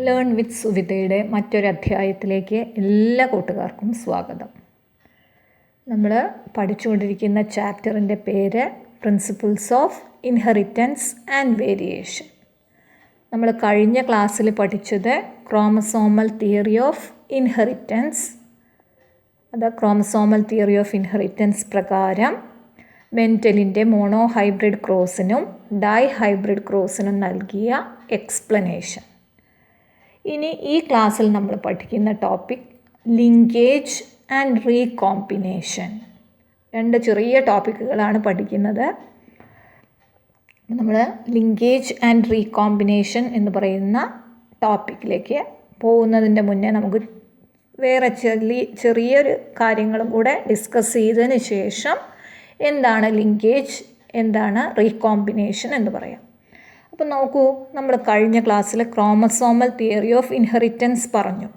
Learn with സുവിതയുടെ മറ്റൊരു അധ്യായത്തിലേക്ക് എല്ലാ കൂട്ടുകാർക്കും സ്വാഗതം. നമ്മൾ പഠിച്ചുകൊണ്ടിരിക്കുന്ന ചാപ്റ്ററിൻ്റെ പേര് principles of inheritance and variation. നമ്മൾ കഴിഞ്ഞ ക്ലാസ്സിൽ പഠിച്ചത് ക്രോമസോമൽ തിയറി ഓഫ് ഇൻഹെറിറ്റൻസ്. അത് ക്രോമസോമൽ തിയറി ഓഫ് ഇൻഹെറിറ്റൻസ് പ്രകാരം മെൻറ്റലിൻ്റെ മോണോ ഹൈബ്രിഡ് ക്രോസിനും ഡൈ ഹൈബ്രിഡ് ക്രോസിനും നൽകിയ എക്സ്പ്ലനേഷൻ. ഇനി ഈ ക്ലാസ്സിൽ നമ്മൾ പഠിക്കുന്ന ടോപ്പിക് ലിങ്കേജ് ആൻഡ് റീകോമ്പിനേഷൻ. രണ്ട് ചെറിയ ടോപ്പിക്കുകളാണ് പഠിക്കുന്നത്. നമ്മൾ ലിങ്കേജ് ആൻഡ് റീകോമ്പിനേഷൻ എന്ന് പറയുന്ന ടോപ്പിക്കിലേക്ക് പോകുന്നതിൻ്റെ മുന്നേ നമുക്ക് വേറെ ചെറിയൊരു കാര്യങ്ങളും കൂടെ ഡിസ്കസ് ചെയ്തതിന് ശേഷം എന്താണ് ലിങ്കേജ്, എന്താണ് റീകോമ്പിനേഷൻ എന്ന് പറയാം. അപ്പോൾ നോക്കൂ, നമ്മൾ കഴിഞ്ഞ ക്ലാസ്സിൽ ക്രോമസോമൽ തിയറി ഓഫ് ഇൻഹെറിറ്റൻസ് പറഞ്ഞു.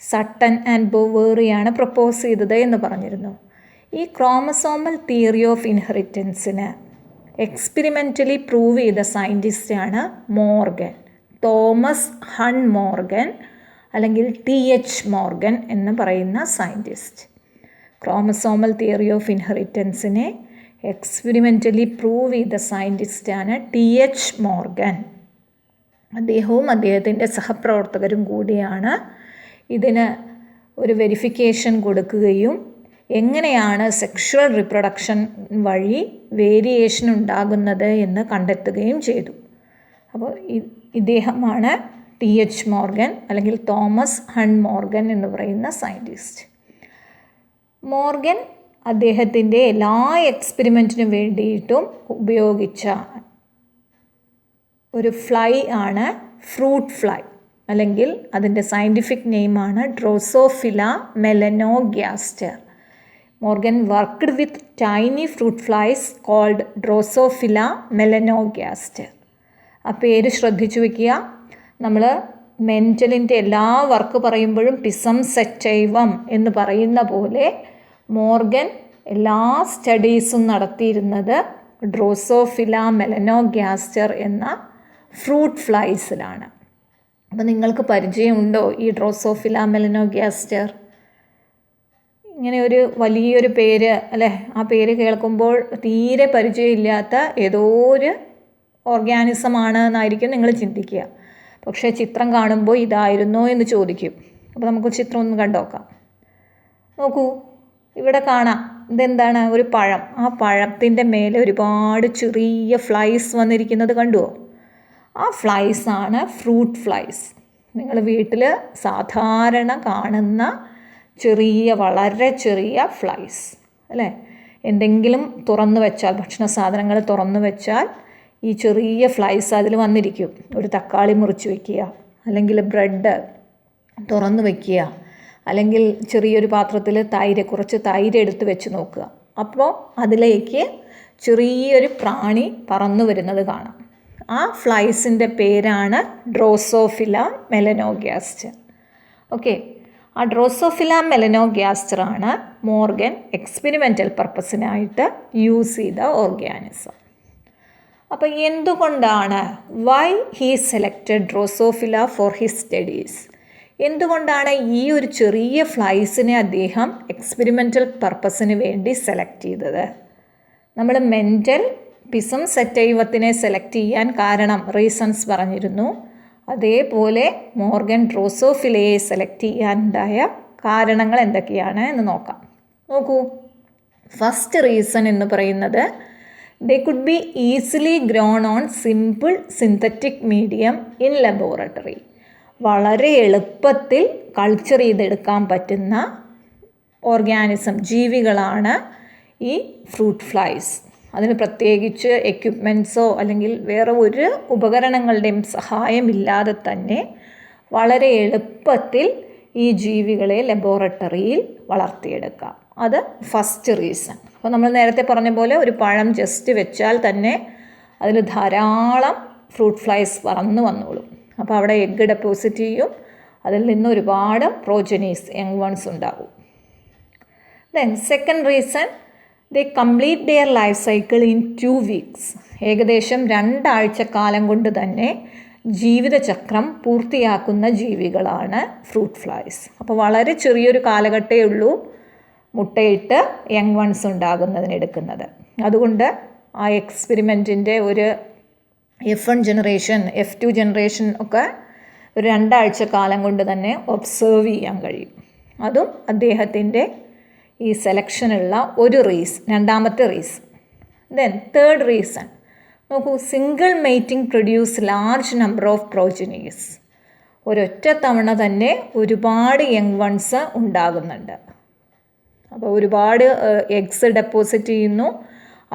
സട്ടൺ ആൻഡ് ബൊവേറിയാണ് പ്രപ്പോസ് ചെയ്തത് എന്ന് പറഞ്ഞിരുന്നു. ഈ ക്രോമസോമൽ തിയറി ഓഫ് ഇൻഹെറിറ്റൻസിന് എക്സ്പെരിമെൻ്റലി പ്രൂവ് ചെയ്ത സയൻറ്റിസ്റ്റാണ് മോർഗൻ, തോമസ് ഹൺ മോർഗൻ അല്ലെങ്കിൽ TH മോർഗൻ എന്ന് പറയുന്ന സയൻറ്റിസ്റ്റ്. ക്രോമസോമൽ തിയറി ഓഫ് ഇൻഹെറിറ്റൻസിനെ എക്സ്പെരിമെൻ്റലി പ്രൂവ് ചെയ്ത സയൻറ്റിസ്റ്റാണ് TH മോർഗൻ. അദ്ദേഹവും അദ്ദേഹത്തിൻ്റെ സഹപ്രവർത്തകരും കൂടിയാണ് ഇതിന് ഒരു വെരിഫിക്കേഷൻ കൊടുക്കുകയും എങ്ങനെയാണ് സെക്ഷുവൽ റിപ്രൊഡക്ഷൻ വഴി വേരിയേഷൻ ഉണ്ടാകുന്നത് എന്ന് കണ്ടെത്തുകയും ചെയ്തു. അപ്പോൾ ഇദ്ദേഹമാണ് TH മോർഗൻ അല്ലെങ്കിൽ തോമസ് ഹൺ മോർഗൻ എന്ന് പറയുന്ന സയൻറ്റിസ്റ്റ്. മോർഗൻ അദ്ദേഹത്തിൻ്റെ എല്ലാ എക്സ്പെരിമെൻറ്റിനും വേണ്ടിയിട്ടും ഉപയോഗിച്ച ഒരു ഫ്ലൈ ആണ് ഫ്രൂട്ട് ഫ്ലൈ, അല്ലെങ്കിൽ അതിൻ്റെ സയൻറ്റിഫിക് നെയിമാണ് Drosophila melanogaster. Morgan worked with tiny fruit flies called Drosophila melanogaster. ആ പേര് ശ്രദ്ധിച്ചു വയ്ക്കുക. നമ്മൾ മെൻ്റലിൻ്റെ എല്ലാ വർക്ക് പറയുമ്പോഴും പിസം സെറ്റൈവം എന്ന് പറയുന്ന പോലെ മോർഗൻ എല്ലാ സ്റ്റഡീസും നടത്തിയിരുന്നത് ഡ്രോസോഫില മെലനോഗ്യാസ്റ്റർ എന്ന ഫ്രൂട്ട് ഫ്ലൈസിലാണ്. അപ്പോൾ നിങ്ങൾക്ക് പരിചയമുണ്ടോ ഈ ഡ്രോസോഫില മെലനോഗ്യാസ്റ്റർ? ഇങ്ങനെ ഒരു വലിയൊരു പേര് അല്ലേ? ആ പേര് കേൾക്കുമ്പോൾ തീരെ പരിചയമില്ലാത്ത ഏതോ ഒരു ഓർഗാനിസമാണ് എന്നായിരിക്കും നിങ്ങൾ ചിന്തിക്കുക. പക്ഷേ ചിത്രം കാണുമ്പോൾ ഇതായിരുന്നോ എന്ന് ചോദിക്കും. അപ്പോൾ നമുക്ക് ചിത്രം ഒന്ന് കണ്ടുനോക്കാം. നോക്കൂ, ഇവിടെ കാണാം. ഇതെന്താണ്? ഒരു പഴം. ആ പഴത്തിൻ്റെ മേലെ ഒരുപാട് ചെറിയ ഫ്ലൈസ് വന്നിരിക്കുന്നത് കണ്ടുവോ? ആ ഫ്ലൈസ് ആണ് ഫ്രൂട്ട് ഫ്ലൈസ്. നിങ്ങൾ വീട്ടിൽ സാധാരണ കാണുന്ന ചെറിയ, വളരെ ചെറിയ ഫ്ലൈസ് അല്ലേ? എന്തെങ്കിലും തുറന്നു വെച്ചാൽ, ഭക്ഷണ സാധനങ്ങൾ തുറന്നു വെച്ചാൽ ഈ ചെറിയ ഫ്ലൈസ് അതിൽ വന്നിരിക്കും. ഒരു തക്കാളി മുറിച്ച് വയ്ക്കുക, അല്ലെങ്കിൽ ബ്രെഡ് തുറന്നു വയ്ക്കുക, അല്ലെങ്കിൽ ചെറിയൊരു പാത്രത്തിൽ കുറച്ച് തൈര് എടുത്ത് വെച്ച് നോക്കുക. അപ്പോൾ അതിലേക്ക് ചെറിയൊരു പ്രാണി പറന്നു വരുന്നത് കാണാം. ആ ഫ്ലൈസിൻ്റെ പേരാണ് ഡ്രോസോഫില മെലനോഗ്യാസ്റ്റർ. ഓക്കെ, ആ ഡ്രോസോഫില മെലനോഗ്യാസ്റ്ററാണ് മോർഗൻ എക്സ്പെരിമെൻ്റൽ പർപ്പസിനായിട്ട് യൂസ് ചെയ്ത ഓർഗാനിസം. അപ്പോൾ എന്തുകൊണ്ടാണ് Y he selected Drosophila for his studies? എന്തുകൊണ്ടാണ് ഈ ഒരു ചെറിയ ഫ്ലൈസിനെ അദ്ദേഹം എക്സ്പെരിമെൻ്റൽ പർപ്പസിന് വേണ്ടി സെലക്ട് ചെയ്തത്? നമ്മൾ മെൻ്റൽ പിസം സെറ്റൈവത്തിനെ സെലക്ട് ചെയ്യാൻ കാരണം റീസൺസ് പറഞ്ഞിരുന്നു. അതേപോലെ മോർഗൻ ഡ്രോസോഫിലയെ സെലക്ട് ചെയ്യാനുണ്ടായ കാരണങ്ങൾ എന്തൊക്കെയാണ് എന്ന് നോക്കാം. നോക്കൂ, ഫസ്റ്റ് റീസൺ എന്ന് പറയുന്നത് they could be easily grown on simple synthetic medium in laboratory. വളരെ എളുപ്പത്തിൽ കൾച്ചർ ചെയ്തെടുക്കാൻ പറ്റുന്ന ഓർഗാനിസം, ജീവികളാണ് ഈ ഫ്രൂട്ട് ഫ്ലൈസ്. അതിന് പ്രത്യേകിച്ച് എക്യുപ്മെൻറ്റ്സോ അല്ലെങ്കിൽ വേറെ ഒരു ഉപകരണങ്ങളുടെയും സഹായമില്ലാതെ തന്നെ വളരെ എളുപ്പത്തിൽ ഈ ജീവികളെ ലബോറട്ടറിയിൽ വളർത്തിയെടുക്കാം. അത് ഫസ്റ്റ് റീസൺ. അപ്പോൾ നമ്മൾ നേരത്തെ പറഞ്ഞ പോലെ ഒരു പഴം ജസ്റ്റ് വെച്ചാൽ തന്നെ അതിൽ ധാരാളം ഫ്രൂട്ട് ഫ്ലൈസ് പറന്ന് വന്നോളും. അപ്പോൾ അവിടെ എഗ്ഗ് ഡെപ്പോസിറ്റ് ചെയ്യും, അതിൽ നിന്ന് ഒരുപാട് പ്രോജനീസ്, യങ് വൺസ് ഉണ്ടാവും. Then second reason, they complete their life cycle in 2 weeks. ഏകദേശം 2 ആഴ്ചക്കാലം കൊണ്ട് തന്നെ ജീവിതചക്രം പൂർത്തിയാക്കുന്ന ജീവികളാണ് ഫ്രൂട്ട് ഫ്ലൈസ്. അപ്പോൾ വളരെ ചെറിയൊരു കാലഘട്ടമേ ഉള്ളൂ മുട്ടയിട്ട് യങ് വൺസ് ഉണ്ടാകുന്നതിനെടുക്കുന്നത്. അതുകൊണ്ട് ആ എക്സ്പെരിമെൻറ്റിൻ്റെ ഒരു F1 ജനറേഷൻ F2 ജനറേഷൻ ഒക്കെ ഒരു 2 ആഴ്ച കാലം കൊണ്ട് തന്നെ ഒബ്സേർവ് ചെയ്യാൻ കഴിയും. അതും അദ്ദേഹത്തിൻ്റെ ഈ സെലക്ഷനുള്ള ഒരു റീസൺ, രണ്ടാമത്തെ റീസൺ. ദെൻ തേർഡ് റീസൺ നോക്കൂ, single mating produce large number of progenies. ഒരൊറ്റ തവണ തന്നെ ഒരുപാട് യങ് വൺസ് ഉണ്ടാകുന്നുണ്ട്. അപ്പോൾ ഒരുപാട് എഗ്സ് ഡെപ്പോസിറ്റ് ചെയ്യുന്നു,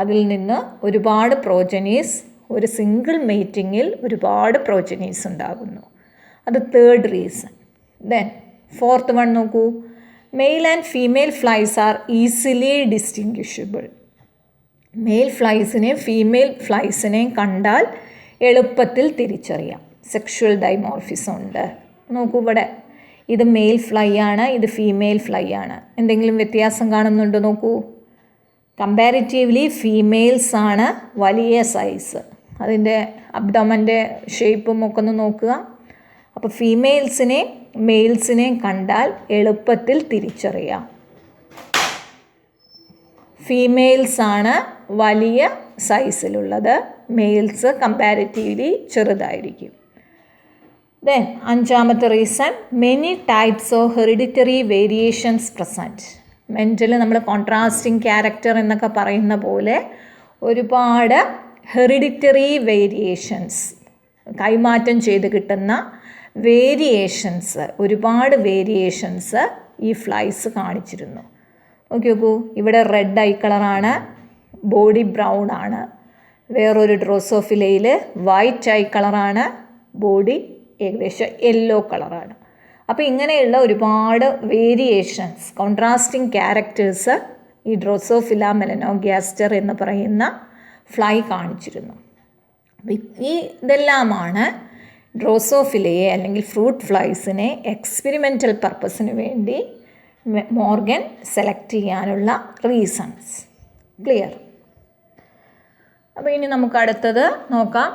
അതിൽ നിന്ന് ഒരുപാട് പ്രോജനീസ്, ഒരു സിംഗിൾ മേറ്റിങ്ങിൽ ഒരുപാട് പ്രോജനീസ് ഉണ്ടാകുന്നു. അത് third reason. Then fourth one നോക്കൂ, male and female flies are easily distinguishable. Male ഫ്ലൈസിനെയും ഫീമെയിൽ ഫ്ലൈസിനെയും കണ്ടാൽ എളുപ്പത്തിൽ തിരിച്ചറിയാം. സെക്ഷുവൽ ഡൈമോർഫിസം ഉണ്ട്. നോക്കൂ, ഇവിടെ ഇത് മെയിൽ ഫ്ലൈ ആണ്, ഇത് ഫീമെയിൽ ഫ്ലൈ ആണ്. എന്തെങ്കിലും വ്യത്യാസം കാണുന്നുണ്ടോ? നോക്കൂ, കമ്പാരിറ്റീവ്ലി ഫീമെയിൽസ് ആണ് വലിയ സൈസ്. അതിൻ്റെ അബ്ഡോമൻ്റെ ഷേപ്പും ഒക്കെ ഒന്ന് നോക്കുക. അപ്പോൾ ഫീമെയിൽസിനെയും മെയിൽസിനെയും കണ്ടാൽ എളുപ്പത്തിൽ തിരിച്ചറിയാം. ഫീമെയിൽസ് ആണ് വലിയ സൈസിലുള്ളത്, മെയിൽസ് കമ്പാരിറ്റീവ്ലി ചെറുതായിരിക്കും. ദെൻ അഞ്ചാമത്തെ reason, many types of hereditary variations present. Mental നമ്മൾ കോൺട്രാസ്റ്റിംഗ് ക്യാരക്ടർ എന്നൊക്കെ പറയുന്ന പോലെ ഒരുപാട് ഹെറിഡിറ്ററി വേരിയേഷൻസ്, കൈമാറ്റം ചെയ്ത് കിട്ടുന്ന വേരിയേഷൻസ്, ഒരുപാട് വേരിയേഷൻസ് ഈ ഫ്ലൈസ് കാണിച്ചിരുന്നു. നോക്കൂ, ഇവിടെ റെഡ് ഐ കളറാണ്, ബോഡി ബ്രൗൺ ആണ്. വേറൊരു ഡ്രോസോഫിലയിൽ വൈറ്റ് ഐ കളറാണ്, ബോഡി ഏകദേശം യെല്ലോ കളറാണ്. അപ്പോൾ ഇങ്ങനെയുള്ള ഒരുപാട് വേരിയേഷൻസ്, കോൺട്രാസ്റ്റിംഗ് ക്യാരക്ടേഴ്സ് ഈ ഡ്രോസോഫില മെലനോഗ്യാസ്റ്റർ എന്ന് പറയുന്ന ഫ്ലൈ കാണിച്ചിരുന്നു. ഇതെല്ലാമാണ് ഡ്രോസോഫിലയെ അല്ലെങ്കിൽ ഫ്രൂട്ട് ഫ്ലൈസിനെ എക്സ്പെരിമെൻ്റൽ പർപ്പസിന് വേണ്ടി മോർഗൻ സെലക്ട് ചെയ്യാനുള്ള റീസൺസ്. ക്ലിയർ? അപ്പോൾ ഇനി നമുക്ക് അടുത്തത് നോക്കാം,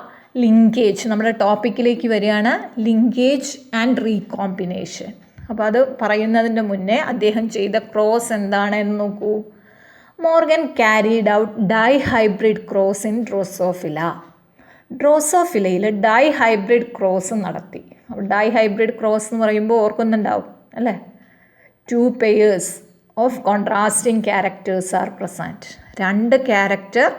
ലിങ്കേജ്. നമ്മുടെ ടോപ്പിക്കിലേക്ക് വരികയാണ്, ലിങ്കേജ് ആൻഡ് റീകോമ്പിനേഷൻ. അപ്പോൾ അത് പറയുന്നതിൻ്റെ മുന്നേ അദ്ദേഹം ചെയ്ത ക്രോസ് എന്താണെന്ന് നോക്കൂ. Morgan carried out dihybrid cross in Drosophila. ഡ്രോസോഫിലയിൽ ഡൈ ഹൈബ്രിഡ് ക്രോസ് നടത്തി. അപ്പോൾ ഡൈ ഹൈബ്രിഡ് ക്രോസ് എന്ന് പറയുമ്പോൾ ഓർക്കുന്നുണ്ടാവും അല്ലേ? 2 pairs of contrasting characters are present. 2 character,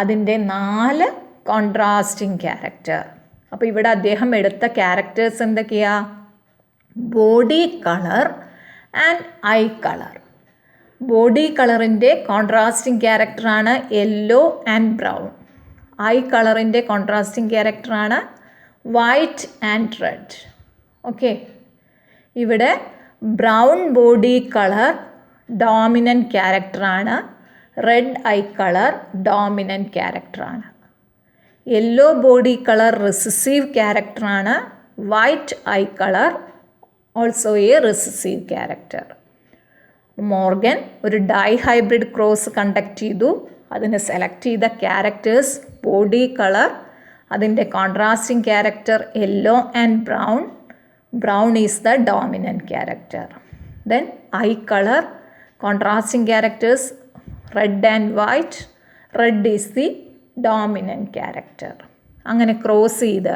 അതിൻ്റെ 4 കോൺട്രാസ്റ്റിംഗ് ക്യാരക്ടർ. അപ്പോൾ ഇവിടെ അദ്ദേഹം എടുത്ത ക്യാരക്ടേഴ്സ് എന്തൊക്കെയാ? Body colour and eye colour. Body കളറിൻ്റെ കോൺട്രാസ്റ്റിംഗ് ക്യാരക്ടറാണ് യെല്ലോ ആൻഡ് ബ്രൗൺ. ഐ കളറിൻ്റെ കോൺട്രാസ്റ്റിംഗ് ക്യാരക്ടറാണ് വൈറ്റ് ആൻഡ് റെഡ്. ഓക്കെ, ഇവിടെ ബ്രൗൺ ബോഡി കളർ ഡോമിനൻ്റ് ക്യാരക്ടറാണ്, റെഡ് ഐ കളർ ഡോമിനൻ്റ് ക്യാരക്ടറാണ്. യെല്ലോ ബോഡി കളർ റിസസീവ് ക്യാരക്ടറാണ്, white eye colour also a recessive character. Morgan ഒരു dihybrid cross conduct ചെയ്തു. അതിന് select ചെയ്ത ക്യാരക്ടേഴ്സ് ബോഡി കളർ, അതിൻ്റെ contrasting character yellow and brown. Brown is the dominant character. Then eye colour, contrasting characters red and white. Red is the dominant character. അങ്ങനെ cross ചെയ്ത്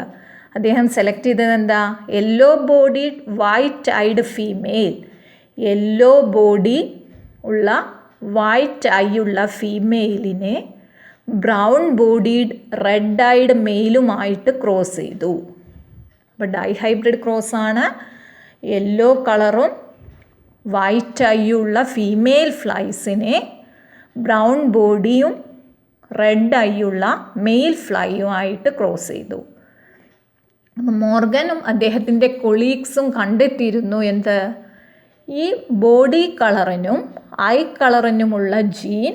അദ്ദേഹം select ചെയ്തത് എന്താ? Yellow bodied white eyed female. Yellow body ഉള്ള white eye ഉള്ള ഫീമെയിലിനെ brown bodied red eyed മെയിലുമായിട്ട് cross ചെയ്തു. അപ്പോൾ ഡൈ ഹൈബ്രിഡ് ക്രോസാണ്. യെല്ലോ കളറും വൈറ്റ് ഐയുള്ള ഫീമെയിൽ ഫ്ലൈസിനെ ബ്രൗൺ ബോഡിയും റെഡ് ഐയുള്ള മെയിൽ ഫ്ലൈയുമായിട്ട് ക്രോസ് ചെയ്തു. മോർഗനും അദ്ദേഹത്തിൻ്റെ കൊളീഗ്സും കണ്ടെത്തിയിരുന്നു എന്ത്? ഈ ബോഡി കളറിനും ഐ കളറിനുമുള്ള ജീൻ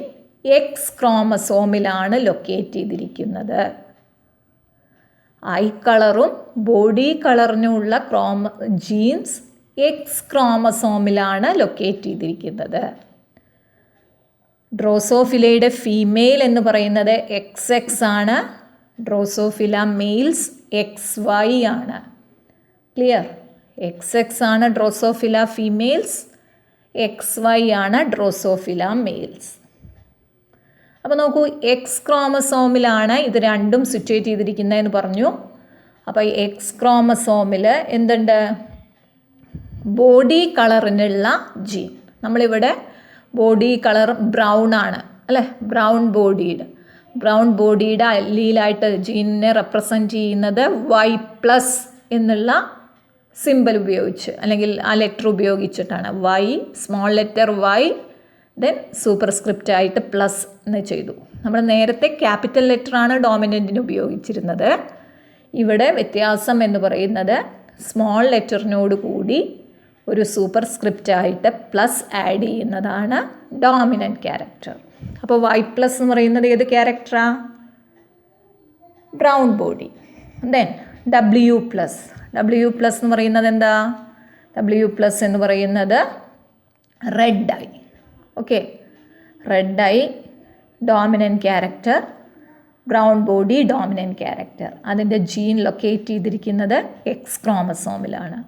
എക്സ് ക്രോമസോമിലാണ് ലൊക്കേറ്റ് ചെയ്തിരിക്കുന്നത്. ഐ കളറും ബോഡി കളറിനുമുള്ള ജീൻസ് എക്സ് ക്രോമസോമിലാണ് ലൊക്കേറ്റ് ചെയ്തിരിക്കുന്നത്. ഡ്രോസോഫിലയുടെ ഫീമെയിൽ എന്ന് പറയുന്നത് XX ആണ്. ഡ്രോസോഫില മെയിൽസ് XY ആണ്. ക്ലിയർ? XX ആണ് ഡ്രോസോഫില ഫീമെയിൽസ്, XY ആണ് ഡ്രോസോഫില മെയിൽസ്. അപ്പോൾ നോക്കൂ, എക്സ് ക്രോമസോമിലാണ് ഇത് രണ്ടും സിറ്റുവേറ്റ് ചെയ്തിരിക്കുന്നതെന്ന് പറഞ്ഞു. അപ്പോൾ എക്സ് ക്രോമസോമിൽ എന്തുണ്ട്? ബോഡി കളറിനുള്ള ജീൻ. നമ്മളിവിടെ ബോഡി കളർ ബ്രൗൺ ആണ് അല്ലേ? ബ്രൗൺ ബോഡിയുടെ അല്ലീലായിട്ട് ജീനിനെ റെപ്രസെൻറ്റ് ചെയ്യുന്നത് Y+ എന്നുള്ള സിമ്പൽ ഉപയോഗിച്ച്, അല്ലെങ്കിൽ ആ ലെറ്റർ ഉപയോഗിച്ചിട്ടാണ്. Y, small letter Y, then superscript ആയിട്ട് പ്ലസ് എന്ന് ചെയ്തു. നമ്മൾ നേരത്തെ ക്യാപിറ്റൽ ലെറ്ററാണ് ഡോമിനൻറ്റിന് ഉപയോഗിച്ചിരുന്നത്. ഇവിടെ വ്യത്യാസം എന്ന് പറയുന്നത് സ്മോൾ ലെറ്ററിനോട് കൂടി ഒരു സൂപ്പർസ്ക്രിപ്റ്റ് ആയിട്ട് പ്ലസ് ആഡ് ചെയ്യുന്നതാണ് ഡോമിനൻറ്റ് ക്യാരക്ടർ. അപ്പോൾ Y+ എന്ന് പറയുന്നത് ഏത് ക്യാരക്ടറാണ്? Brown body. ദെൻ W+ എന്ന് പറയുന്നത് എന്താ? W+ എന്ന് പറയുന്നത് red eye. Okay, red eye dominant character, brown body dominant character. അതിൻ്റെ ജീൻ ലൊക്കേറ്റ് ചെയ്തിരിക്കുന്നത് എക്സ് ക്രോമസോമിലാണ്.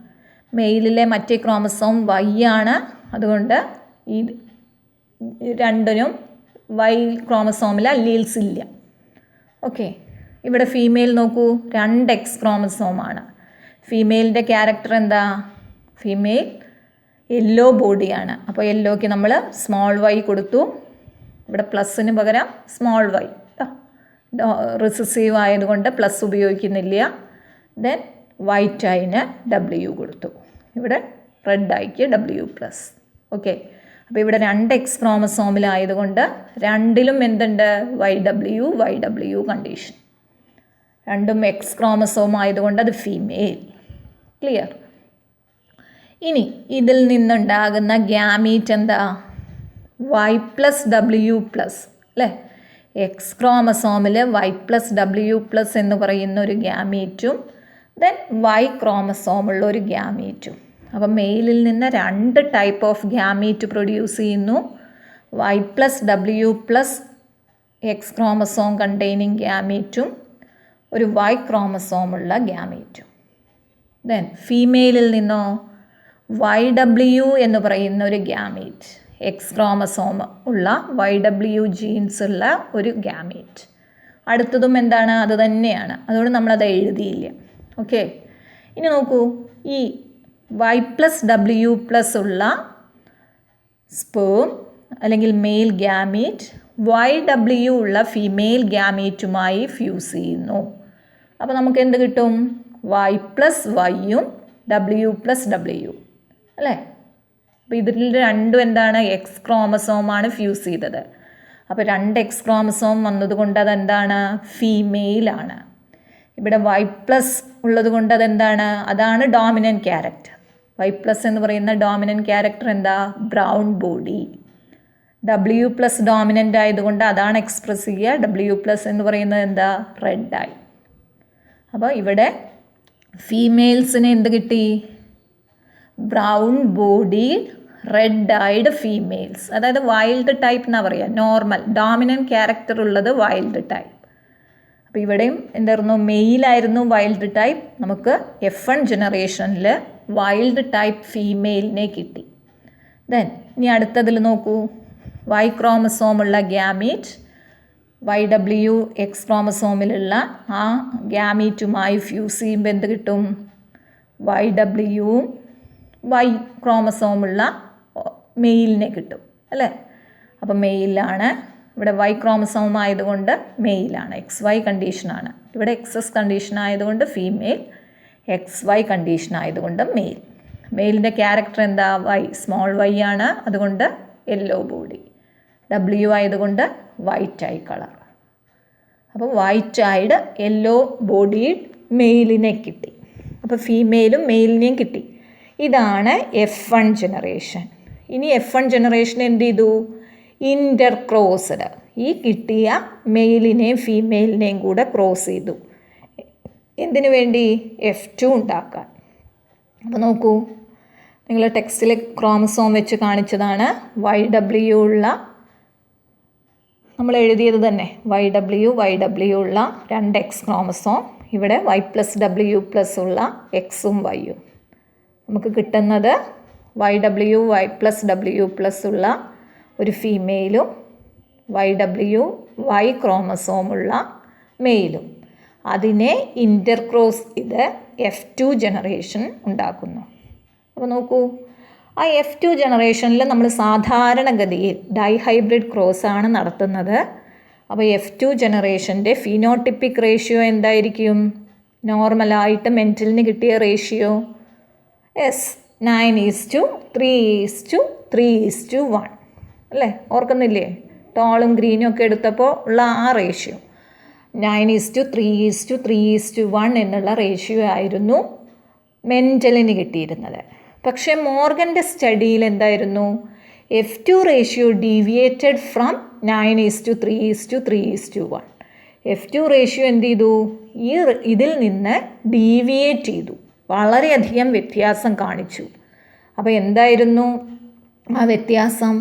മെയിലിലെ മറ്റേ ക്രോമസോം Y ആണ്. അതുകൊണ്ട് ഈ രണ്ടിനും Y ക്രോമസോമിൽ അല്ലീൽസ് ഇല്ല. ഓക്കെ, ഇവിടെ ഫീമെയിൽ നോക്കൂ, 2X ക്രോമസോമാണ്. ഫീമെയിലിൻ്റെ ക്യാരക്ടർ എന്താ? ഫീമെയിൽ യെല്ലോ ബോഡിയാണ്. അപ്പോൾ യെല്ലോയ്ക്ക് നമ്മൾ സ്മോൾ y കൊടുത്തു. ഇവിടെ പ്ലസ്സിന് പകരം സ്മോൾ y. റിസസീവ് ആയതുകൊണ്ട് പ്ലസ് ഉപയോഗിക്കുന്നില്ല. ദെൻ വൈറ്റ് ഐന് W കൊടുത്തു. ഇവിടെ റെഡ് ഐക്ക് W+. ഓക്കെ, അപ്പോൾ ഇവിടെ 2X ക്രോമസോമിലായതുകൊണ്ട് രണ്ടിലും എന്തുണ്ട്? YW condition. രണ്ടും എക്സ് ക്രോമസോം ആയതുകൊണ്ട് അത് ഫീമെയിൽ. ക്ലിയർ? ഇനി ഇതിൽ നിന്നുണ്ടാകുന്ന ഗ്യാമീറ്റ് എന്താ? Y+W+, അല്ലേ? എക്സ് ക്രോമസോമിൽ Y+W+ എന്ന് പറയുന്ന ഒരു ഗ്യാമീറ്റും ദെൻ Y ക്രോമസോമുള്ള ഒരു ഗ്യാമീറ്റും. അപ്പം മെയിലിൽ നിന്ന് 2 ടൈപ്പ് ഓഫ് ഗ്യാമീറ്റ് പ്രൊഡ്യൂസ് ചെയ്യുന്നു. Y+W+ എക്സ് ക്രോമസോം കണ്ടെയ്നിങ് ഗ്യാമീറ്റും ഒരു Y ക്രോമസോമുള്ള ഗ്യാമീറ്റും. ദെൻ ഫീമെയിലിൽ നിന്നോ YW എന്ന് പറയുന്ന ഒരു ഗ്യാമീറ്റ്, എക്സ് ക്രോമസോം ഉള്ള YW ജീൻസ് ഉള്ള ഒരു ഗ്യാമീറ്റ്. അടുത്തതും എന്താണ്? അത് തന്നെയാണ്. അതുകൊണ്ട് നമ്മളത് എഴുതിയില്ല. ഓക്കെ, ഇനി നോക്കൂ, ഈ Y+W+ ഉള്ള സ്പേം അല്ലെങ്കിൽ മെയിൽ ഗ്യാമീറ്റ് YW ഉള്ള ഫീമെയിൽ ഗ്യാമീറ്റുമായി ഫ്യൂസ് ചെയ്യുന്നു. അപ്പോൾ നമുക്ക് എന്ത് കിട്ടും? Y+Yയും W+W, അല്ലേ? അപ്പോൾ ഇതിൽ രണ്ടും എന്താണ്? എക്സ് ക്രോമസോമാണ് ഫ്യൂസ് ചെയ്തത്. അപ്പോൾ 2X ക്രോമസോം വന്നതുകൊണ്ട് അതെന്താണ്? ഫീമെയിലാണ്. ഇവിടെ Y+ ഉള്ളത് കൊണ്ട് അതെന്താണ്? അതാണ് ഡോമിനൻറ്റ് ക്യാരക്ടർ. Y+ എന്ന് പറയുന്ന ഡോമിനൻറ്റ് ക്യാരക്ടർ എന്താ? Brown body. W+ ഡോമിനൻ്റ് ആയതുകൊണ്ട് അതാണ് എക്സ്പ്രസ് ചെയ്യുക. W+ എന്ന് പറയുന്നത് എന്താ? Red eye. അപ്പോൾ ഇവിടെ ഫീമെയിൽസിന് എന്ത് കിട്ടി? Brown body red eyed females. അതായത് വൈൽഡ് ടൈപ്പ് എന്നാണ് പറയുക. നോർമൽ ഡോമിനൻറ്റ് ക്യാരക്ടർ ഉള്ളത് വൈൽഡ് ടൈപ്പ്. അപ്പോൾ ഇവിടെയും എന്തായിരുന്നു? മെയിലായിരുന്നു വൈൽഡ് ടൈപ്പ്. നമുക്ക് F1 ജനറേഷനിൽ വൈൽഡ് ടൈപ്പ് ഫീമെയിലിനെ കിട്ടി. ദെൻ ഇനി അടുത്തതിൽ നോക്കൂ, Y ക്രോമസോമുള്ള ഗ്യാമീറ്റ് YW എക്സ് ക്രോമസോമിലുള്ള ആ ഗ്യാമീറ്റുമായി ഫ്യൂസ് ചെയ്യുമ്പോൾ എന്ത് കിട്ടും? YWയും Y ക്രോമസോമുള്ള മെയിലിനെ കിട്ടും, അല്ലേ? അപ്പോൾ മെയിലാണ്. ഇവിടെ Y ക്രോമസോം ആയതുകൊണ്ട് മെയിലാണ്. XY കണ്ടീഷനാണ്. ഇവിടെ XS കണ്ടീഷൻ ആയതുകൊണ്ട് ഫീമെയിൽ, XY കണ്ടീഷൻ ആയതുകൊണ്ട് മെയിൽ. മെയിലിൻ്റെ ക്യാരക്ടർ എന്താ? Y, സ്മോൾ y ആണ്. അതുകൊണ്ട് യെല്ലോ ബോഡി. W ആയതുകൊണ്ട് വൈറ്റ് ഐ കളർ. അപ്പോൾ വൈറ്റ് ഐഡ് യെല്ലോ ബോഡി മെയിലിനെ കിട്ടി. അപ്പോൾ ഫീമെയിലും മെയിലിനെയും കിട്ടി. ഇതാണ് F1 ജനറേഷൻ. ഇനി F1 ജനറേഷൻ എന്ത് ചെയ്തു? ഇൻ്റർക്രോസ്ഡ്. ഈ കിട്ടിയ മെയിലിനെയും ഫീമെയിലിനെയും കൂടെ ക്രോസ് ചെയ്തു. എന്തിനു വേണ്ടി? F2 ഉണ്ടാക്കാൻ. അപ്പോൾ നോക്കൂ, നിങ്ങൾ ടെക്സ്റ്റിൽ ക്രോമസോം വെച്ച് കാണിച്ചതാണ്. YW ഉള്ള, നമ്മൾ എഴുതിയത് തന്നെ, YW ഉള്ള 2X ക്രോമസോം. ഇവിടെ Y+W+ ഉള്ള എക്സും വൈയും. നമുക്ക് കിട്ടുന്നത് YW+W+ ഉള്ള ഒരു ഫീമെയിലും Y ക്രോമസോമുള്ള മെയിലും. അതിനെ ഇൻ്റർക്രോസ് ചെയ്ത് F2 ജനറേഷൻ ഉണ്ടാക്കുന്നു. അപ്പോൾ നോക്കൂ, ആ F2 ജനറേഷനിൽ നമ്മൾ സാധാരണഗതിയിൽ ഡൈഹൈബ്രിഡ് ക്രോസാണ് നടത്തുന്നത്. അപ്പോൾ F2 ജനറേഷൻ്റെ ഫിനോട്ടിപ്പിക് റേഷ്യോ എന്തായിരിക്കും? നോർമലായിട്ട് മെൻറ്റലിന് കിട്ടിയ റേഷ്യോ 9:3:3:1 അല്ലേ? ഓർക്കുന്നില്ലേ? ടോളും ഗ്രീനും ഒക്കെ എടുത്തപ്പോൾ ഉള്ള ആ റേഷ്യോ 9:3:3:1 എന്നുള്ള റേഷ്യോ ആയിരുന്നു മെൻറ്റലിന് കിട്ടിയിരുന്നത്. പക്ഷേ മോർഗൻ്റെ സ്റ്റഡിയിൽ എന്തായിരുന്നു? F2 ratio deviated from 9:3:3:1. F2 ratio എന്ത് ചെയ്തു? ഇതിൽ നിന്ന് ഡീവിയേറ്റ് ചെയ്തു, വളരെയധികം വ്യത്യാസം കാണിച്ചു. അപ്പോൾ എന്തായിരുന്നു ആ വ്യത്യാസം?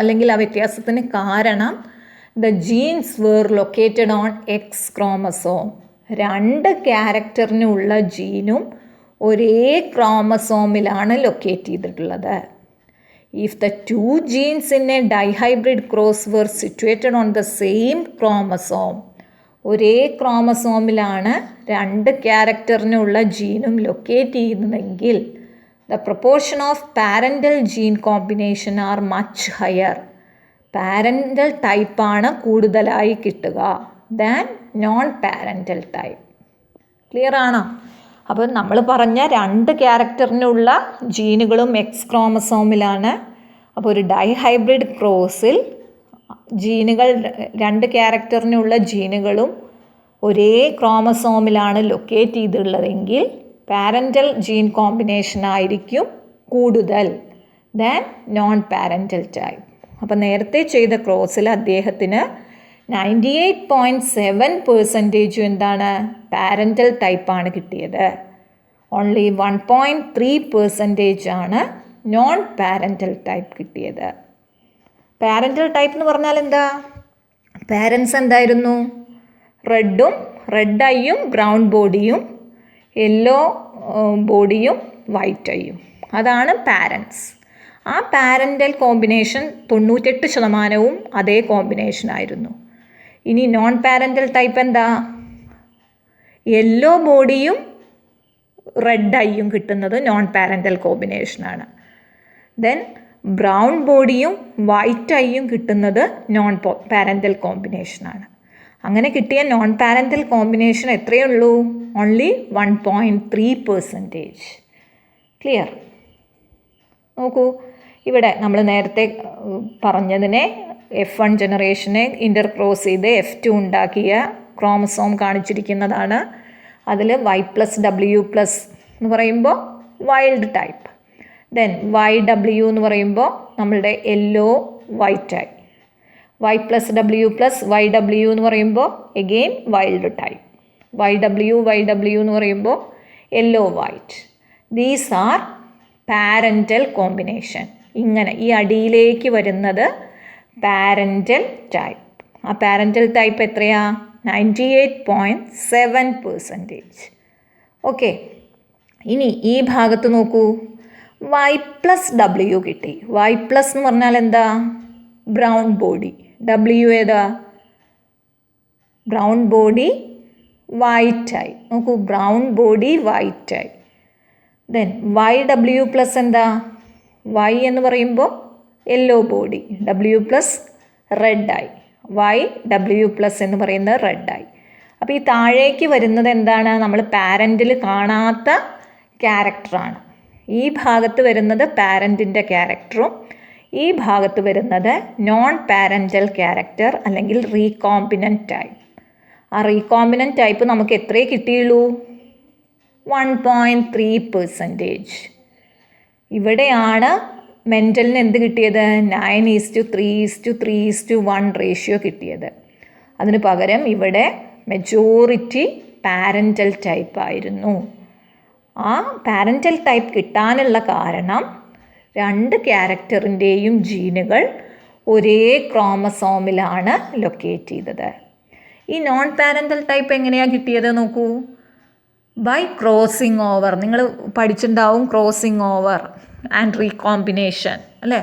അല്ലെങ്കിൽ ആ വ്യത്യാസത്തിന് കാരണം the genes were located on X chromosome. 2 ക്യാരക്ടറിനുള്ള ജീനും ഒരേ ക്രോമസോമിലാണ് ലൊക്കേറ്റ് ചെയ്തിട്ടുള്ളത്. If the 2 genes in a dihybrid cross were situated on the same chromosome, ഒരേ ക്രോമസോമിലാണ് 2 ക്യാരക്ടറിനുള്ള ജീനും ലൊക്കേറ്റ് ചെയ്യുന്നതെങ്കിൽ the proportion of parental gene combination are much higher. Parental ടൈപ്പാണ് കൂടുതലായി കിട്ടുക than non parental type. Clear ആണോ? അപ്പോൾ നമ്മൾ പറഞ്ഞ 2 ക്യാരക്ടറിനുള്ള ജീനുകളും എക്സ് ക്രോമസോമിലാണ്. അപ്പോൾ ഒരു ഡൈഹൈബ്രിഡ് ക്രോസിൽ ജീനുകൾ 2 ക്യാരക്ടറിനുള്ള ജീനുകളും ഒരേ ക്രോമസോമിലാണ് ലൊക്കേറ്റ് ചെയ്തിട്ടുള്ളതെങ്കിൽ പാരൻ്റൽ ജീൻ കോമ്പിനേഷൻ ആയിരിക്കും കൂടുതൽ ദാൻ നോൺ പാരൻ്റൽ ടൈപ്പ്. അപ്പോൾ നേരത്തെ ചെയ്ത ക്രോസിൽ അദ്ദേഹത്തിന് 98.7% എന്താണ്? പാരൻ്റൽ ടൈപ്പാണ് കിട്ടിയത്. ഓൺലി 1.3% ആണ് നോൺ പാരൻ്റൽ ടൈപ്പ് കിട്ടിയത്. പാരൻ്റൽ ടൈപ്പ് എന്ന് പറഞ്ഞാൽ എന്താ? പാരൻസ് എന്തായിരുന്നു? റെഡ് ഐയും ബ്രൗൺ ബോഡിയും യെല്ലോ ബോഡിയും വൈറ്റ് ഐയും, അതാണ് പാരൻസ്. ആ പാരൻ്റൽ കോമ്പിനേഷൻ 98% അതേ കോമ്പിനേഷനായിരുന്നു. ഇനി നോൺ പാരൻ്റൽ ടൈപ്പ് എന്താ? യെല്ലോ ബോഡിയും റെഡ് ഐയും കിട്ടുന്നത് നോൺ പാരൻ്റൽ കോമ്പിനേഷനാണ്. ദെൻ ബ്രൗൺ ബോഡിയും വൈറ്റ് ഐയും കിട്ടുന്നത് നോൺ പാരൻ്റൽ കോമ്പിനേഷനാണ്. അങ്ങനെ കിട്ടിയ നോൺ പാരൻ്റൽ കോമ്പിനേഷൻ എത്രയേ ഉള്ളൂ? ഓൺലി 1.3%. ക്ലിയർ? നോക്കൂ, ഇവിടെ നമ്മൾ നേരത്തെ പറഞ്ഞതിനെ F1 ജനറേഷനെ ഇൻ്റർക്രോസ് ചെയ്ത് F2 ഉണ്ടാക്കിയ ക്രോമസോം കാണിച്ചിരിക്കുന്നതാണ്. അതിൽ Y+W+ എന്ന് പറയുമ്പോൾ വൈൽഡ് ടൈപ്പ്, ദെൻ YW എന്ന് പറയുമ്പോൾ നമ്മളുടെ യെല്ലോ വൈറ്റ് ആയി, Y+W+YW എന്ന് പറയുമ്പോൾ എഗെയിൻ വൈൽഡ് ടൈപ്പ്, YW എന്ന് പറയുമ്പോൾ yellow white. These are parental combination. ഇങ്ങനെ ഈ അടിയിലേക്ക് വരുന്നത് പാരൻ്റൽ ടൈപ്പ്. ആ പാരൻ്റൽ ടൈപ്പ് എത്രയാ? 98.7%. ഓക്കെ, ഇനി ഈ ഭാഗത്ത് നോക്കൂ, Y+W കിട്ടി. Y+ എന്ന് പറഞ്ഞാൽ എന്താ? Brown body. W ഏതാ? ബ്രൗൺ ബോഡി വൈറ്റ് ആയി. നോക്കൂ, ബ്രൗൺ ബോഡി വൈറ്റ് ആയി. ദെൻ YW+ എന്താ? Y എന്ന് പറയുമ്പോൾ യെല്ലോ ബോഡി, W+ റെഡ് ആയി, YW+ എന്ന് പറയുന്നത് റെഡ് ആയി. അപ്പോൾ ഈ താഴേക്ക് വരുന്നത് എന്താണ്? നമ്മൾ പാരൻറ്റിൽ കാണാത്ത ക്യാരക്ടറാണ്. ഈ ഭാഗത്ത് വരുന്നത് പാരൻറ്റിൻ്റെ ക്യാരക്ടറും ഈ ഭാഗത്ത് വരുന്നത് നോൺ പാരൻ്റൽ ക്യാരക്ടർ അല്ലെങ്കിൽ റീകോമ്പിനൻ്റ് ടൈപ്പ്. ആ റീകോമ്പിനൻ്റ് ടൈപ്പ് നമുക്ക് എത്രയേ കിട്ടിയുള്ളൂ? 1.3%. ഇവിടെയാണ് മെൻ്റലിന് എന്ത് കിട്ടിയത്? 9:3:3:1 റേഷ്യോ കിട്ടിയത്. അതിന് പകരം ഇവിടെ മെജോറിറ്റി പാരൻ്റൽ ടൈപ്പ് ആയിരുന്നു. ആ പാരൻ്റൽ ടൈപ്പ് കിട്ടാനുള്ള കാരണം 2 ക്യാരക്ടറിൻ്റെയും ജീനുകൾ ഒരേ ക്രോമസോമിലാണ് ലൊക്കേറ്റ് ചെയ്തത്. ഈ നോൺ പാരൻ്റൽ ടൈപ്പ് എങ്ങനെയാണ് കിട്ടിയത്? നോക്കൂ, ബൈ ക്രോസിങ് ഓവർ. നിങ്ങൾ പഠിച്ചിട്ടുണ്ടാവും ക്രോസിങ് ഓവർ ആൻഡ് റീകോമ്പിനേഷൻ അല്ലേ.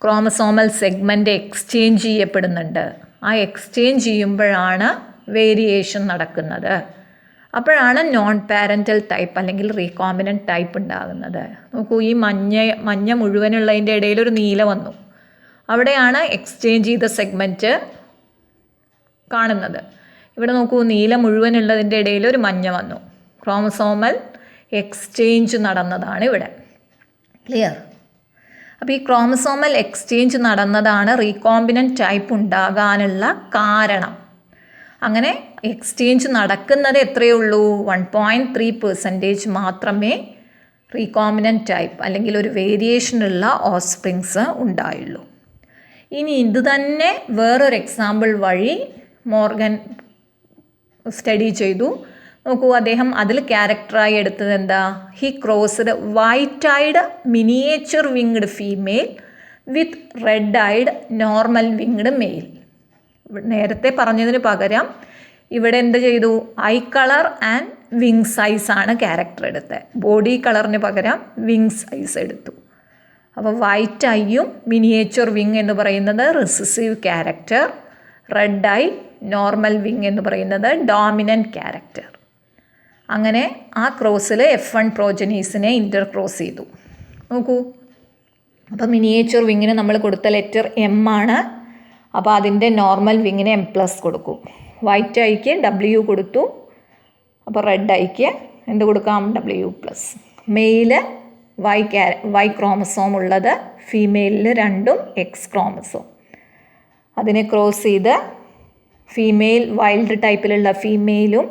ക്രോമസോമൽ സെഗ്മെൻറ്റ് എക്സ്ചേഞ്ച് ചെയ്യപ്പെടുന്നുണ്ട്. ആ എക്സ്ചേഞ്ച് ചെയ്യുമ്പോഴാണ് വേരിയേഷൻ നടക്കുന്നത്. അപ്പോഴാണ് നോൺ പാരൻ്റൽ ടൈപ്പ് അല്ലെങ്കിൽ റീകോമ്പിനൻ്റ് ടൈപ്പ് ഉണ്ടാകുന്നത്. നോക്കൂ, ഈ മഞ്ഞ മുഴുവനുള്ളതിൻ്റെ ഇടയിൽ ഒരു നീല വന്നു. അവിടെയാണ് എക്സ്ചേഞ്ച് ചെയ്ത സെഗ്മെൻറ്റ് കാണുന്നത്. ഇവിടെ നോക്കൂ, നീല മുഴുവനുള്ളതിൻ്റെ ഇടയിൽ ഒരു മഞ്ഞ വന്നു. ക്രോമസോമൽ എക്സ്ചേഞ്ച് നടന്നതാണ് ഇവിടെ. ക്ലിയർ? അപ്പോൾ ഈ ക്രോമസോമൽ എക്സ്ചേഞ്ച് നടന്നതാണ് റീകോമ്പിനൻ്റ് ടൈപ്പ് ഉണ്ടാകാനുള്ള കാരണം. അങ്ങനെ എക്സ്ചേഞ്ച് നടക്കുന്നത് എത്രയേ ഉള്ളൂ? 1.3% മാത്രമേ റീകോമ്പിനൻ്റ് ടൈപ്പ് അല്ലെങ്കിൽ ഒരു വേരിയേഷനുള്ള ഓസ്പ്രിങ്സ് ഉണ്ടായുള്ളൂ. ഇനി ഇത് തന്നെ വേറൊരു എക്സാമ്പിൾ വഴി മോർഗൻ സ്റ്റഡി ചെയ്തു. നോക്കൂ, അദ്ദേഹം അതിൽ ക്യാരക്ടറായി എടുത്തത് എന്താ? He crossed white eyed miniature winged female with red eyed normal winged male. നേരത്തെ പറഞ്ഞതിന് പകരം ഇവിടെ എന്ത് ചെയ്തു? Eye colour and wing size ആണ് ക്യാരക്ടർ എടുത്തത്. ബോഡി കളറിന് പകരം വിങ് സൈസ് എടുത്തു. അപ്പോൾ വൈറ്റ് ഐയും മിനിയേച്ചർ വിങ് എന്ന് പറയുന്നത് recessive character, red I normal wing എന്ന് പറയുന്നത് ഡോമിനൻ്റ് ക്യാരക്ടർ. അങ്ങനെ ആ ക്രോസിൽ F1 പ്രോജനീസിനെ ഇൻ്റർക്രോസ് ചെയ്തു. നോക്കൂ, അപ്പോൾ മിനിയേച്ചർ വിങ്ങിന് നമ്മൾ കൊടുത്ത ലെറ്റർ M ആണ്. അപ്പോൾ അതിൻ്റെ നോർമൽ വിങ്ങിന് M+ കൊടുക്കും. വൈറ്റ് ഐക്ക് W കൊടുത്തു. അപ്പോൾ റെഡ് ഐക്ക് എന്ത് കൊടുക്കാം? W+. മെയില് Y ക്രോമസോം ഉള്ളത്, ഫീമെയിലിൽ രണ്ടും X ക്രോമസോം. അതിനെ ക്രോസ് ചെയ്ത് ഫീമെയിൽ വൈൽഡ് ടൈപ്പിലുള്ള ഫീമെയിലും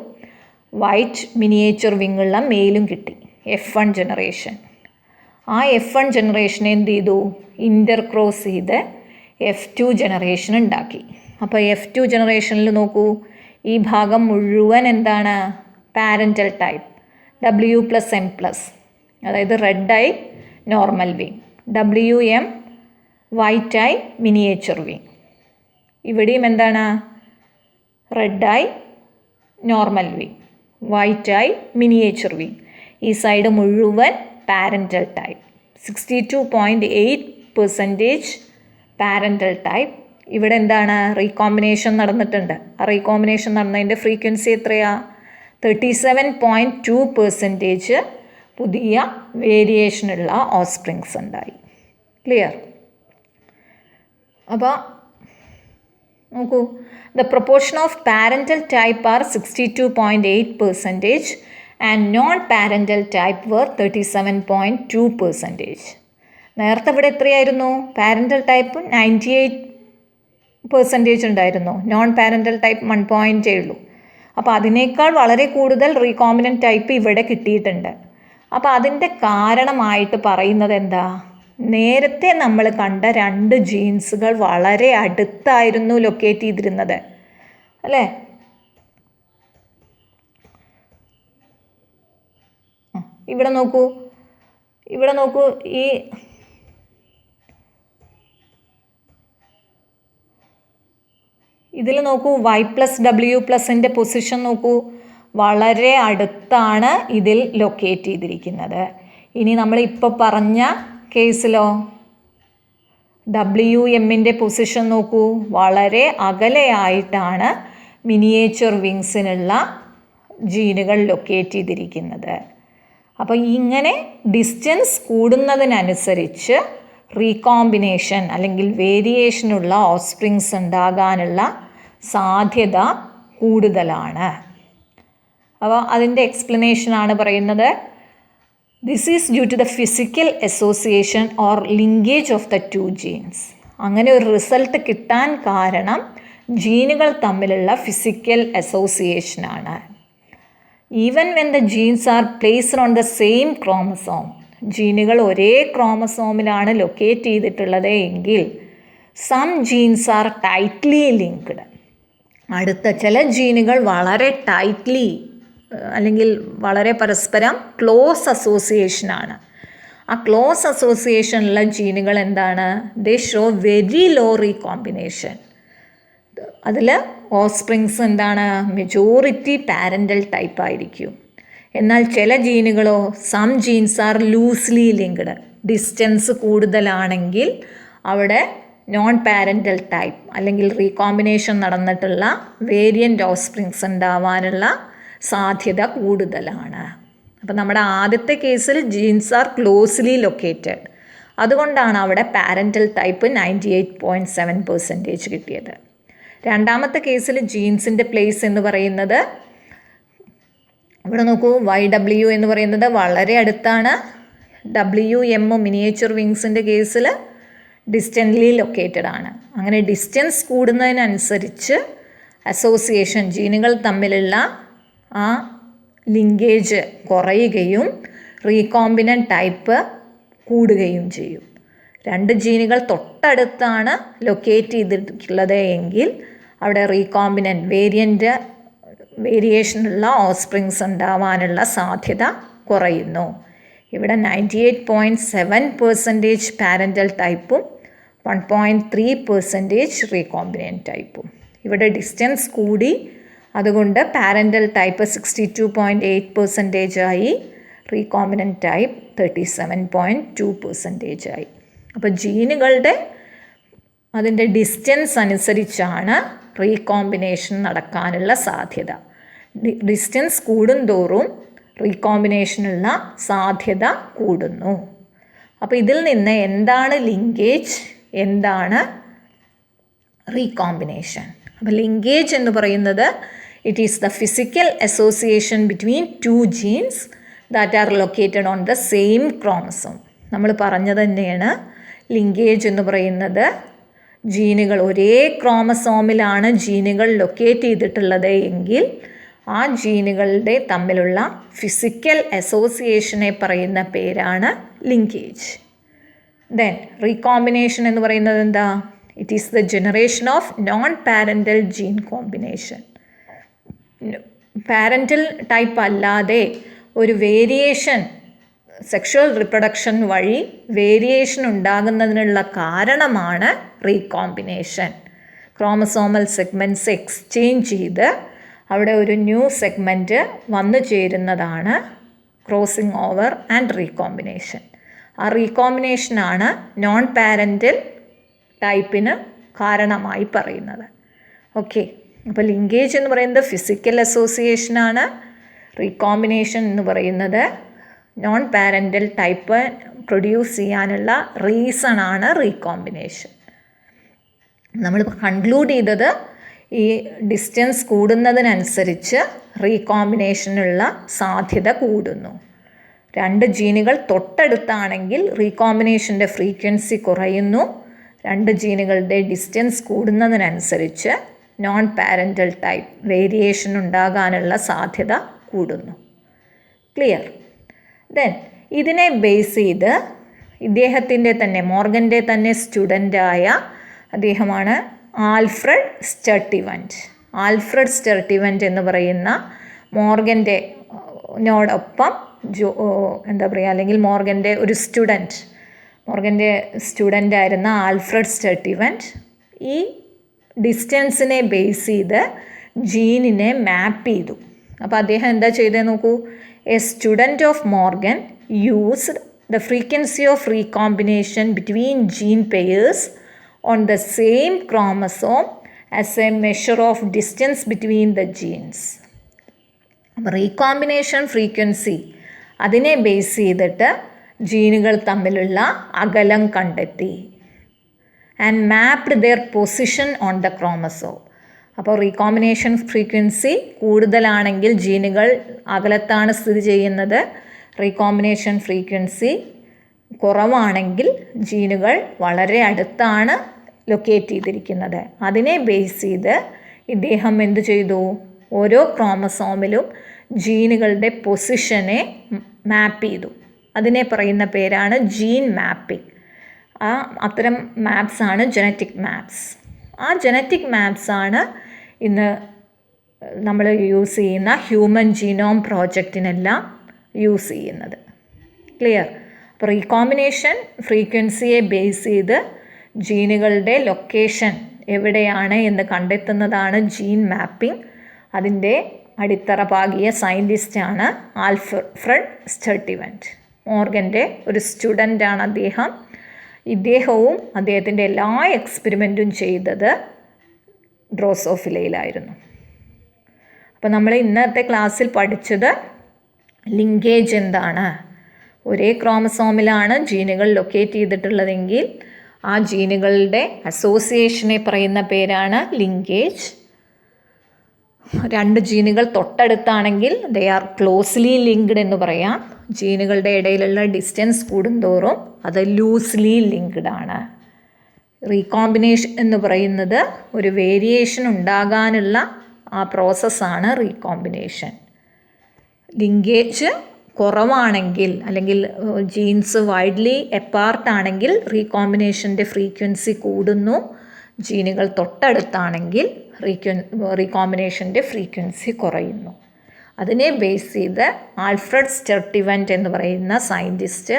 വൈറ്റ് മിനിയേച്ചർ വിങ്ങുള്ള മെയിലും കിട്ടി. F1 generation. ആ F1 ജനറേഷനെ എന്ത് ചെയ്തു? ഇൻ്റർക്രോസ് ചെയ്ത് F2 ജനറേഷൻ ഉണ്ടാക്കി. അപ്പോൾ F2 ജനറേഷനിൽ നോക്കൂ, ഈ ഭാഗം മുഴുവൻ എന്താണ്? പാരൻ്റൽ ടൈപ്പ്, W+M+, അതായത് red I normal wing, WM white I miniature wing. ഇവിടെയും എന്താണ്? Red I normal wing, white I miniature wing. ഈ സൈഡ് മുഴുവൻ പാരൻ്റൽ ടൈപ്പ്, 62.8% പാരൻ്റൽ ടൈപ്പ്. ഇവിടെ എന്താണ്? റീകോമ്പിനേഷൻ നടന്നിട്ടുണ്ട്. ആ റീകോമ്പിനേഷൻ നടന്നതിൻ്റെ ഫ്രീക്വൻസി എത്രയാ? 37.2% പുതിയ വേരിയേഷനുള്ള ഓസ്പ്രിങ്സ് ഉണ്ടായി. ക്ലിയർ? അപ്പോൾ നോക്കൂ, the proportion of parental type are 62.8% and non-parental type were 37.2%. നേരത്തെ ഇവിടെ എത്രയായിരുന്നു? പാരൻ്റൽ ടൈപ്പ് 98% ഉണ്ടായിരുന്നു, നോൺ പാരൻ്റൽ ടൈപ്പ് 1.7 ഉള്ളൂ. അപ്പോൾ അതിനേക്കാൾ വളരെ കൂടുതൽ റീകോമ്പിനൻ്റ് ടൈപ്പ് ഇവിടെ കിട്ടിയിട്ടുണ്ട്. അപ്പോൾ അതിൻ്റെ കാരണമായിട്ട് പറയുന്നത് എന്താ? നേരത്തെ നമ്മൾ കണ്ട രണ്ട് ജീൻസുകൾ വളരെ അടുത്തായിരുന്നു ലൊക്കേറ്റ് ചെയ്തിരുന്നത്, അല്ലേ? ഇവിടെ നോക്കൂ, ഈ ഇതിൽ നോക്കൂ, Y+W+ൻ്റെ പൊസിഷൻ നോക്കൂ, വളരെ അടുത്താണ് ഇതിൽ ലൊക്കേറ്റ് ചെയ്തിരിക്കുന്നത്. ഇനി നമ്മൾ ഇപ്പോൾ പറഞ്ഞ കേസിലോ WMൻ്റെ പൊസിഷൻ നോക്കൂ, വളരെ അകലെയായിട്ടാണ് മിനിയേച്ചർ വിങ്സിനുള്ള ജീനുകൾ ലൊക്കേറ്റ് ചെയ്തിരിക്കുന്നത്. അപ്പോൾ ഇങ്ങനെ ഡിസ്റ്റൻസ് കൂടുന്നതിനനുസരിച്ച് റീകോമ്പിനേഷൻ അല്ലെങ്കിൽ വേരിയേഷനുള്ള ഓസ്പ്രിങ്സ് ഉണ്ടാകാനുള്ള സാധ്യത കൂടുതലാണ്. അപ്പോൾ അതിൻ്റെ എക്സ്പ്ലനേഷനാണ് പറയുന്നത്. This is due to the physical association or linkage of the two genes. അങ്ങനെ ഒരു റിസൾട്ട് കിട്ടാൻ കാരണം ജീനുകൾ തമ്മിലുള്ള ഫിസിക്കൽ അസോസിയേഷനാണ്. Even when the genes are placed on the same chromosome, ജീനുകൾ ഒരേ ക്രോമസോമിലാണ് ലൊക്കേറ്റ് ചെയ്തിട്ടുള്ളത് എങ്കിൽ some genes are tightly linked. അടുത്ത ചില ജീനുകൾ വളരെ ടൈറ്റ്ലി അല്ലെങ്കിൽ വളരെ പരസ്പരം ക്ലോസ് അസോസിയേഷനാണ്. ആ ക്ലോസ് അസോസിയേഷനുള്ള ജീനുകൾ എന്താണ്? They show very low recombination. അതിൽ ഓസ്പ്രിങ്സ് എന്താണ്? മെജോറിറ്റി പാരൻ്റൽ ടൈപ്പ് ആയിരിക്കും. എന്നാൽ ചില ജീനുകളോ some genes are loosely linked. Distance കൂടുതലാണെങ്കിൽ അവിടെ നോൺ പാരൻ്റൽ ടൈപ്പ് അല്ലെങ്കിൽ റീകോമ്പിനേഷൻ നടന്നിട്ടുള്ള വേരിയൻ്റ് ഓഫ് സ്പ്രിങ്സ് ഉണ്ടാവാനുള്ള സാധ്യത കൂടുതലാണ്. അപ്പോൾ നമ്മുടെ ആദ്യത്തെ കേസിൽ ജീൻസ് ആർ ക്ലോസ്ലി ലൊക്കേറ്റഡ്, അതുകൊണ്ടാണ് അവിടെ പാരൻ്റൽ ടൈപ്പ് 98.7% കിട്ടിയത്. രണ്ടാമത്തെ കേസിൽ ജീൻസിൻ്റെ പ്ലേസ് എന്ന് പറയുന്നത്, ഇവിടെ നോക്കൂ, YW എന്ന് പറയുന്നത് വളരെ അടുത്താണ്. WM മിനിയേച്ചർ വിങ്സിൻ്റെ കേസിൽ ഡിസ്റ്റൻ്റ്ലി ലൊക്കേറ്റഡ് ആണ്. അങ്ങനെ ഡിസ്റ്റൻസ് കൂടുന്നതിനനുസരിച്ച് അസോസിയേഷൻ, ജീനുകൾ തമ്മിലുള്ള ആ ലിങ്കേജ് കുറയുകയും റീകോമ്പിനൻ്റ് ടൈപ്പ് കൂടുകയും ചെയ്യും. രണ്ട് ജീനുകൾ തൊട്ടടുത്താണ് ലൊക്കേറ്റ് ചെയ്തിട്ടുള്ളത് എങ്കിൽ അവിടെ റീകോമ്പിനൻ്റ് വേരിയേഷനുള്ള ഓസ്പ്രിങ്സ് ഉണ്ടാവാനുള്ള സാധ്യത കുറയുന്നു. ഇവിടെ 98.7% പാരൻ്റൽ ടൈപ്പും 1.3% റീകോമ്പിനൻ്റ് ടൈപ്പും. ഇവിടെ ഡിസ്റ്റൻസ് കൂടി, അതുകൊണ്ട് പാരൻ്റൽ ടൈപ്പ് 62.8% ആയി, റീകോമ്പിനൻ്റ് ടൈപ്പ് 37.2% ആയി. അപ്പോൾ ജീനുകളുടെ അതിൻ്റെ ഡിസ്റ്റൻസ് അനുസരിച്ചാണ് റീകോമ്പിനേഷൻ നടക്കാനുള്ള സാധ്യത. ഡിസ്റ്റൻസ് കൂടുന്തോറും റീകോമ്പിനേഷനുള്ള സാധ്യത കൂടുന്നു. അപ്പോൾ ഇതിൽ നിന്ന് എന്താണ് ലിങ്കേജ്, എന്താണ് റീകോമ്പിനേഷൻ? അപ്പോൾ ലിങ്കേജ് എന്ന് പറയുന്നത് it is the physical association between two genes that are located on the same chromosome. നമ്മൾ പറഞ്ഞത് തന്നെയാണ്, ലിങ്കേജ് എന്ന് പറയുന്നത് ജീനുകൾ ഒരേ ക്രോമസോമിലാണ് ജീനുകൾ ലൊക്കേറ്റ് ചെയ്തിട്ടുള്ളത് എങ്കിൽ ആ ജീനുകളുടെ തമ്മിലുള്ള ഫിസിക്കൽ അസോസിയേഷനെ പറയുന്ന പേരാണ് ലിങ്കേജ്. ദെൻ റീകോമ്പിനേഷൻ എന്ന് പറയുന്നത് എന്താ? It is the generation of non parental gene combination. Parental type അല്ലാതെ ഒരു വേരിയേഷൻ, സെക്ഷുവൽ റിപ്രൊഡക്ഷൻ വഴി വേരിയേഷൻ ഉണ്ടാകുന്നതിനുള്ള കാരണമാണ് റീകോമ്പിനേഷൻ. ക്രോമസോമൽ സെഗ്മെൻറ്റ്സ് എക്സ്ചേഞ്ച് ചെയ്ത് അവിടെ ഒരു ന്യൂ സെഗ്മെൻറ്റ് വന്നു ചേരുന്നതാണ് ക്രോസിംഗ് ഓവർ ആൻഡ് റീകോമ്പിനേഷൻ. ആ റീകോമ്പിനേഷനാണ് നോൺ പാരൻ്റൽ ടൈപ്പിന് കാരണമായി പറയുന്നത്. ഓക്കെ, അപ്പോൾ ലിങ്കേജ് എന്ന് പറയുന്നത് ഫിസിക്കൽ അസോസിയേഷനാണ്. റീകോമ്പിനേഷൻ എന്ന് പറയുന്നത് നോൺ പാരൻ്റൽ ടൈപ്പ് പ്രൊഡ്യൂസ് ചെയ്യാനുള്ള റീസണാണ് റീകോമ്പിനേഷൻ. നമ്മൾ കൺക്ലൂഡ് ചെയ്തത് ഈ ഡിസ്റ്റൻസ് കൂടുന്നതിനനുസരിച്ച് റീകോമ്പിനേഷനുള്ള സാധ്യത കൂടുന്നു. രണ്ട് ജീനുകൾ തൊട്ടടുത്താണെങ്കിൽ റീകോമ്പിനേഷൻ്റെ ഫ്രീക്വൻസി കുറയുന്നു. രണ്ട് ജീനുകളുടെ ഡിസ്റ്റൻസ് കൂടുന്നതിനനുസരിച്ച് നോൺ പാരൻ്റൽ ടൈപ്പ് വേരിയേഷൻ ഉണ്ടാകാനുള്ള സാധ്യത കൂടുന്നു. ക്ലിയർ? ദെൻ ഇതിനെ ബേസ് ചെയ്ത് ഇദ്ദേഹത്തിൻ്റെ തന്നെ, മോർഗൻ്റെ തന്നെ സ്റ്റുഡൻ്റായ അദ്ദേഹമാണ് ആൽഫ്രഡ് സ്റ്റർട്ടിവൻറ്റ്. ആൽഫ്രഡ് സ്റ്റർട്ടിവൻറ്റ് എന്ന് പറയുന്ന മോർഗൻ്റെ നോടൊപ്പം എന്താ പറയുക, അല്ലെങ്കിൽ മോർഗൻ്റെ ഒരു സ്റ്റുഡൻറ്റ്, മോർഗൻ്റെ സ്റ്റുഡൻ്റായിരുന്ന ആൽഫ്രഡ് സ്റ്റർട്ടിവൻറ്റ് ഈ ഡിസ്റ്റൻസിനെ ബേസ് ചെയ്ത് ജീനിനെ മാപ്പ് ചെയ്തു. അപ്പോൾ അദ്ദേഹം എന്താ ചെയ്തത് നോക്കൂ. A student of Morgan used the frequency of recombination between gene pairs on the same chromosome as a measure of distance between the genes. Recombination frequency അതിനെ ബേസ് ചെയ്തിട്ട് ജീനുകൾ തമ്മിലുള്ള അകലം കണ്ടെത്തി. And mapped there position on the chromosome. അപ്പോൾ recombination frequency കൂടുതലാണെങ്കിൽ ജീനുകൾ അകലത്താണ് സ്ഥിതി ചെയ്യുന്നത്. റീകോമ്പിനേഷൻ ഫ്രീക്വൻസി കുറവാണെങ്കിൽ ജീനുകൾ വളരെ അടുത്താണ് ലൊക്കേറ്റ് ചെയ്തിരിക്കുന്നത്. അതിനെ ബേസ് ചെയ്ത് ഇദ്ദേഹം എന്ത് ചെയ്തു? ഓരോ ക്രോമസോമിലും ജീനുകളുടെ പൊസിഷനെ മാപ്പ് ചെയ്തു. അതിനെ പറയുന്ന പേരാണ് ജീൻ മാപ്പിംഗ്. അത്തരം മാപ്സാണ് ജനറ്റിക് മാപ്സ്. ആ ജനറ്റിക് മാപ്സാണ് ഇന്ന് നമ്മൾ യൂസ് ചെയ്യുന്ന ഹ്യൂമൻ ജീനോം പ്രോജക്റ്റിനെല്ലാം യൂസ് ചെയ്യുന്നത്. ക്ലിയർ? അപ്പോൾ റീകോമ്പിനേഷൻ ഫ്രീക്വൻസിയെ ബേസ് ചെയ്ത് ജീനുകളുടെ ലൊക്കേഷൻ എവിടെയാണ് എന്ന് കണ്ടെത്തുന്നതാണ് ജീൻ മാപ്പിംഗ്. അതിൻ്റെ അടിത്തറ പാകിയ സയൻറ്റിസ്റ്റാണ് ആൽഫ്രഡ് സ്റ്റർട്ടിവൻറ്റ്. മോർഗൻ്റെ ഒരു സ്റ്റുഡൻ്റാണ് അദ്ദേഹം. ഇദ്ദേഹവും അദ്ദേഹത്തിൻ്റെ എല്ലാ എക്സ്പെരിമെൻറ്റും ചെയ്തത് ഡ്രോസോഫിലയിലായിരുന്നു. അപ്പോൾ നമ്മൾ ഇന്നത്തെ ക്ലാസ്സിൽ പഠിച്ചത് ലിങ്കേജ് എന്താണ്. ഒരേ ക്രോമസോമിലാണ് ജീനുകൾ ലൊക്കേറ്റ് ചെയ്തിട്ടുള്ളതെങ്കിൽ ആ ജീനുകളുടെ അസോസിയേഷനെ പറയുന്ന പേരാണ് ലിങ്കേജ്. രണ്ട് ജീനുകൾ തൊട്ടടുത്താണെങ്കിൽ ദേ ആർ ക്ലോസ്ലി ലിങ്ക്ഡ് എന്ന് പറയാം. ജീനുകളുടെ ഇടയിലുള്ള ഡിസ്റ്റൻസ് കൂടുന്തോറും അത് ലൂസ്ലി ലിങ്ക്ഡ് ആണ്. റീകോമ്പിനേഷൻ എന്ന് പറയുന്നത് ഒരു വേരിയേഷൻ ഉണ്ടാകാനുള്ള ആ പ്രോസസ്സാണ് റീകോമ്പിനേഷൻ. ലിങ്കേജ് കുറവാണെങ്കിൽ അല്ലെങ്കിൽ ജീൻസ് വൈഡ്ലി എപ്പാർട്ടാണെങ്കിൽ റീകോമ്പിനേഷൻ്റെ ഫ്രീക്വൻസി കൂടുന്നു. ജീനുകൾ തൊട്ടടുത്താണെങ്കിൽ റീകോമ്പിനേഷൻ്റെ ഫ്രീക്വൻസി കുറയുന്നു. അതിനെ ബേസ് ചെയ്ത് ആൽഫ്രഡ് സ്റ്റർട്ടിവൻറ്റ് എന്ന് പറയുന്ന സയൻറ്റിസ്റ്റ്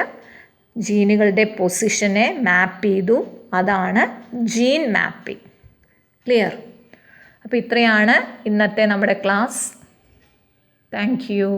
ജീനുകളുടെ പൊസിഷനെ മാപ്പ് ചെയ്തു. അതാണ് ജീൻ മാപ്പിംഗ്. ക്ലിയർ? അപ്പോൾ ഇത്രയാണ് ഇന്നത്തെ നമ്മുടെ ക്ലാസ്. Thank you.